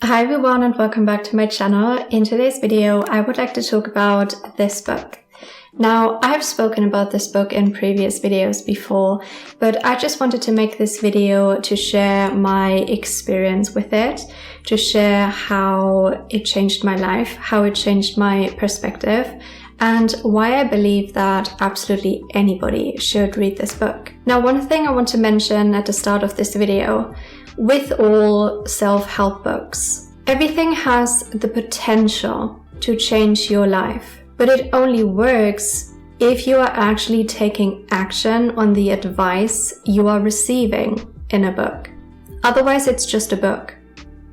Hi everyone and welcome back to my channel. In today's video, I would like to talk about this book. Now, I have spoken about this book in previous videos before, but I just wanted to make this video to share my experience with it, to share how it changed my life, how it changed my perspective, and why I believe that absolutely anybody should read this book. Now, one thing I want to mention at the start of this video, with all self-help books, everything has the potential to change your life, but it only works if you are actually taking action on the advice you are receiving in a book. Otherwise, it's just a book.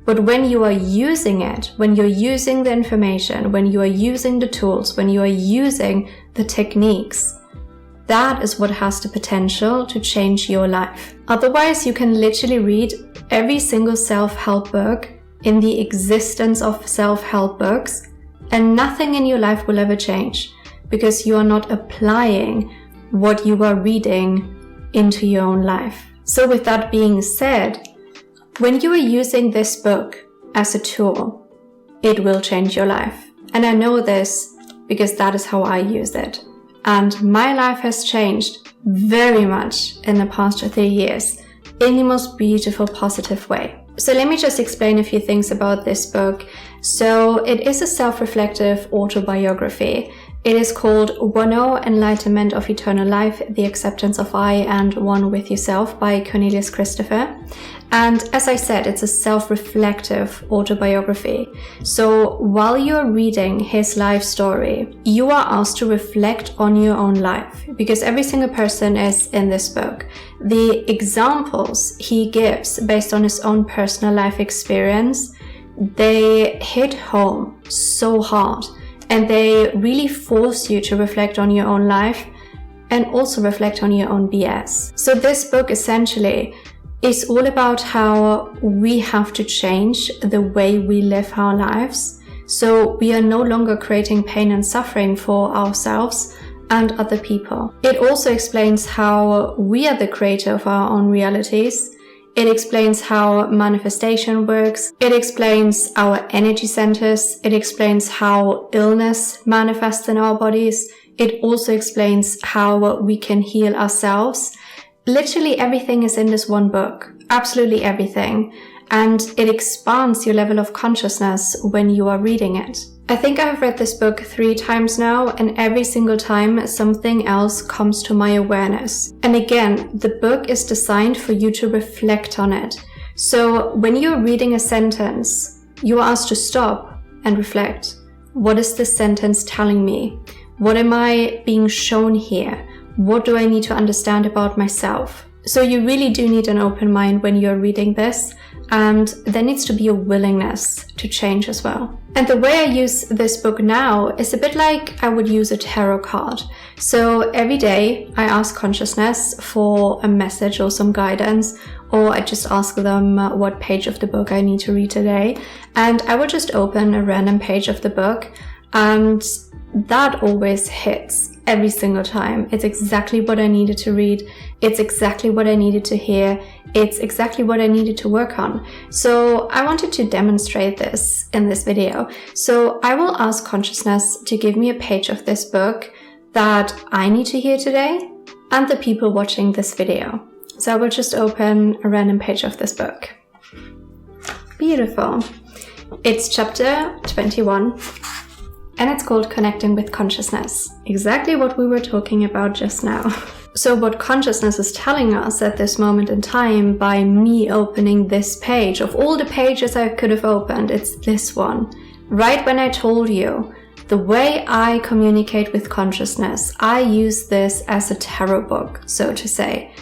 But when you are using it, when you're using the information, when you are using the tools, when you are using the techniques, that is what has the potential to change your life. Otherwise, you can literally read every single self-help book in the existence of self-help books, and nothing in your life will ever change because you are not applying what you are reading into your own life. So with that being said, when you are using this book as a tool, it will change your life. And I know this because that is how I use it. And my life has changed very much in the past 3 years in the most beautiful, positive way. So let me just explain a few things about this book. So it is a self-reflective autobiography. It is called ONEO, Enlightenment of Eternal Life, The Acceptance of I and One with Yourself by CORNELIUSCHRISTOPHER. And as I said, it's a self-reflective autobiography. So while you're reading his life story, you are asked to reflect on your own life, because every single person is in this book. The examples he gives based on his own personal life experience, they hit home so hard, and they really force you to reflect on your own life and also reflect on your own BS. So this book essentially is all about how we have to change the way we live our lives, so we are no longer creating pain and suffering for ourselves and other people. It also explains how we are the creator of our own realities. It explains how manifestation works. It explains our energy centers. It explains how illness manifests in our bodies. It also explains how we can heal ourselves. Literally everything is in this one book, absolutely everything, and it expands your level of consciousness when you are reading it. I think I've read this book 3 times now, and every single time something else comes to my awareness. And again, the book is designed for you to reflect on it. So when you're reading a sentence, you are asked to stop and reflect. What is this sentence telling me? What am I being shown here? What do I need to understand about myself? So you really do need an open mind when you're reading this, and there needs to be a willingness to change as well. And the way I use this book now is a bit like I would use a tarot card. So every day I ask consciousness for a message or some guidance, or I just ask them what page of the book I need to read today. And I would just open a random page of the book, and that always hits every single time. It's exactly what I needed to read. It's exactly what I needed to hear. It's exactly what I needed to work on. So I wanted to demonstrate this in this video. So I will ask consciousness to give me a page of this book that I need to hear today and the people watching this video. So I will just open a random page of this book. Beautiful. It's chapter 21. And it's called Connecting with Consciousness. Exactly what we were talking about just now. So what consciousness is telling us at this moment in time by me opening this page, of all the pages I could have opened, it's this one. Right when I told you, the way I communicate with consciousness, I use this as a tarot book, so to say.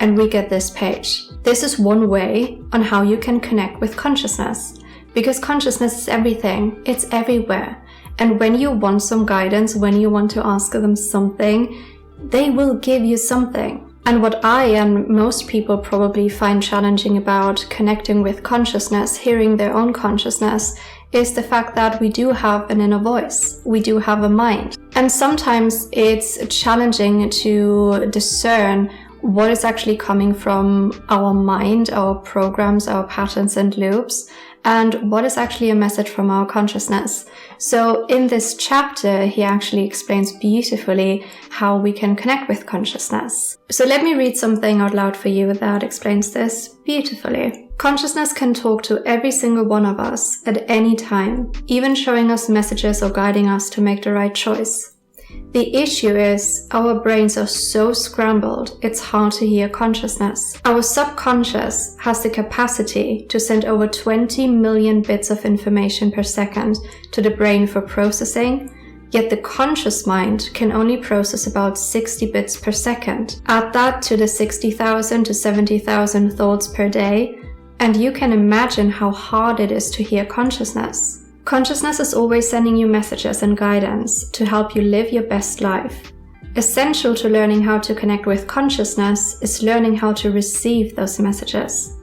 And we get this page. This is one way on how you can connect with consciousness. Because consciousness is everything. It's everywhere. And when you want some guidance, when you want to ask them something, they will give you something. And what I and most people probably find challenging about connecting with consciousness, hearing their own consciousness, is the fact that we do have an inner voice. We do have a mind. And sometimes it's challenging to discern what is actually coming from our mind, our programs, our patterns and loops, and what is actually a message from our consciousness. So in this chapter, he actually explains beautifully how we can connect with consciousness. So let me read something out loud for you that explains this beautifully. Consciousness can talk to every single one of us at any time, even showing us messages or guiding us to make the right choice. The issue is our brains are so scrambled, it's hard to hear consciousness. Our subconscious has the capacity to send over 20 million bits of information per second to the brain for processing, yet the conscious mind can only process about 60 bits per second. Add that to the 60,000 to 70,000 thoughts per day, and you can imagine how hard it is to hear consciousness. Consciousness is always sending you messages and guidance to help you live your best life. Essential to learning how to connect with consciousness is learning how to receive those messages.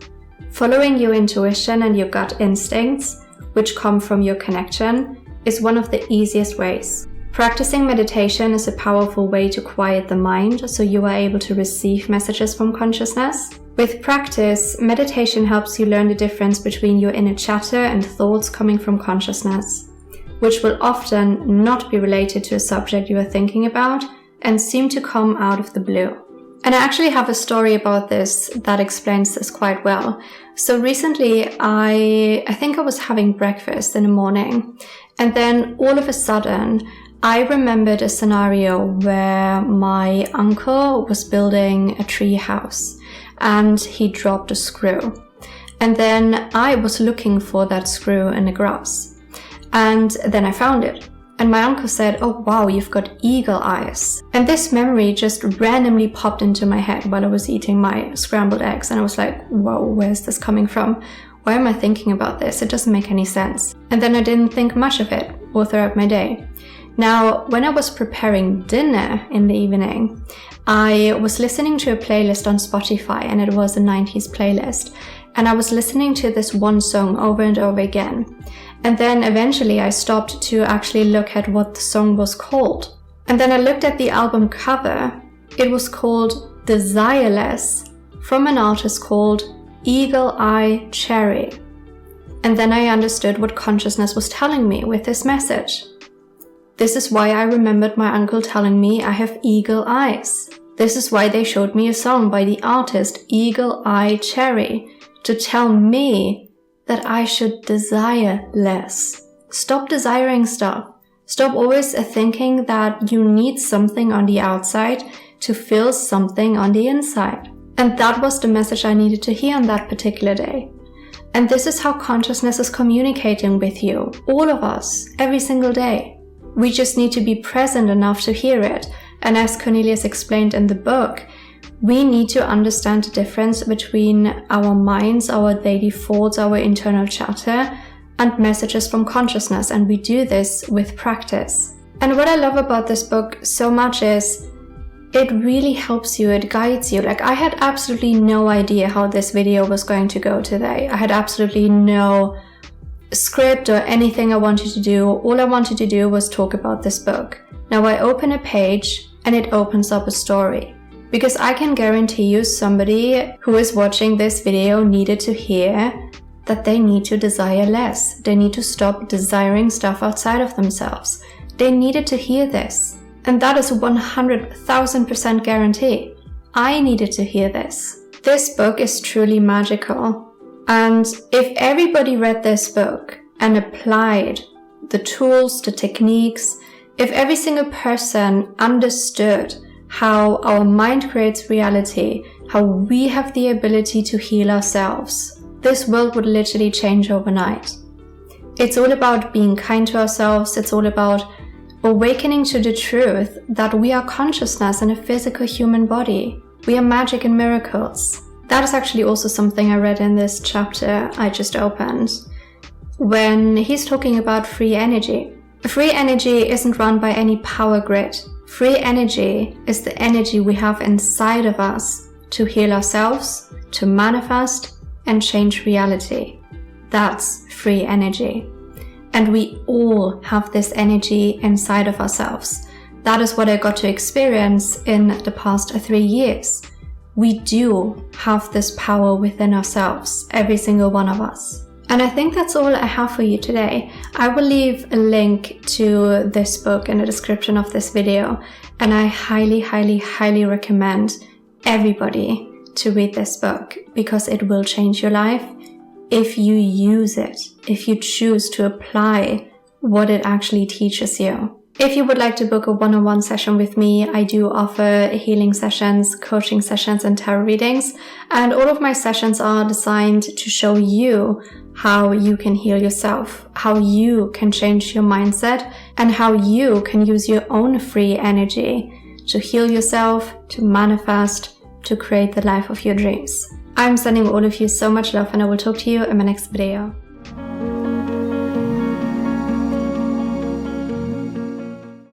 Following your intuition and your gut instincts, which come from your connection, is one of the easiest ways. Practicing meditation is a powerful way to quiet the mind so you are able to receive messages from consciousness. With practice, meditation helps you learn the difference between your inner chatter and thoughts coming from consciousness, which will often not be related to a subject you are thinking about and seem to come out of the blue. And I actually have a story about this that explains this quite well. So recently, I think I was having breakfast in the morning, and then all of a sudden, I remembered a scenario where my uncle was building a tree house and he dropped a screw. And then I was looking for that screw in the grass. And then I found it. And my uncle said, "Oh wow, you've got eagle eyes." And this memory just randomly popped into my head while I was eating my scrambled eggs. And I was like, whoa, where's this coming from? Why am I thinking about this? It doesn't make any sense. And then I didn't think much of it all throughout my day. Now, when I was preparing dinner in the evening, I was listening to a playlist on Spotify, and it was a 90s playlist. And I was listening to this one song over and over again. And then eventually I stopped to actually look at what the song was called. And then I looked at the album cover. It was called Desireless, from an artist called Eagle Eye Cherry. And then I understood what consciousness was telling me with this message. This is why I remembered my uncle telling me I have eagle eyes. This is why they showed me a song by the artist Eagle Eye Cherry to tell me that I should desire less. Stop desiring stuff. Stop always thinking that you need something on the outside to feel something on the inside. And that was the message I needed to hear on that particular day. And this is how consciousness is communicating with you, all of us, every single day. We just need to be present enough to hear it. And as Cornelius explained in the book, we need to understand the difference between our minds, our daily thoughts, our internal chatter, and messages from consciousness. And we do this with practice. And what I love about this book so much is it really helps you, it guides you. Like, I had absolutely no idea how this video was going to go today. I had absolutely no script or anything I wanted to do. All I wanted to do was talk about this book. Now I open a page and it opens up a story. Because I can guarantee you somebody who is watching this video needed to hear that they need to desire less. They need to stop desiring stuff outside of themselves. They needed to hear this. And that is a 100,000% guarantee. I needed to hear this. This book is truly magical. And if everybody read this book and applied the tools, the techniques, if every single person understood how our mind creates reality, how we have the ability to heal ourselves, this world would literally change overnight. It's all about being kind to ourselves. It's all about awakening to the truth that we are consciousness in a physical human body. We are magic and miracles. That is actually also something I read in this chapter I just opened, when he's talking about free energy. Free energy isn't run by any power grid. Free energy is the energy we have inside of us to heal ourselves, to manifest and change reality. That's free energy. And we all have this energy inside of ourselves. That is what I got to experience in the past 3 years. We do have this power within ourselves, every single one of us. And I think that's all I have for you today. I will leave a link to this book in the description of this video, and I highly, highly, highly recommend everybody to read this book, because it will change your life if you use it, if you choose to apply what it actually teaches you. If you would like to book a one-on-one session with me, I do offer healing sessions, coaching sessions, and tarot readings. And all of my sessions are designed to show you how you can heal yourself, how you can change your mindset, and how you can use your own free energy to heal yourself, to manifest, to create the life of your dreams. I'm sending all of you so much love, and I will talk to you in my next video.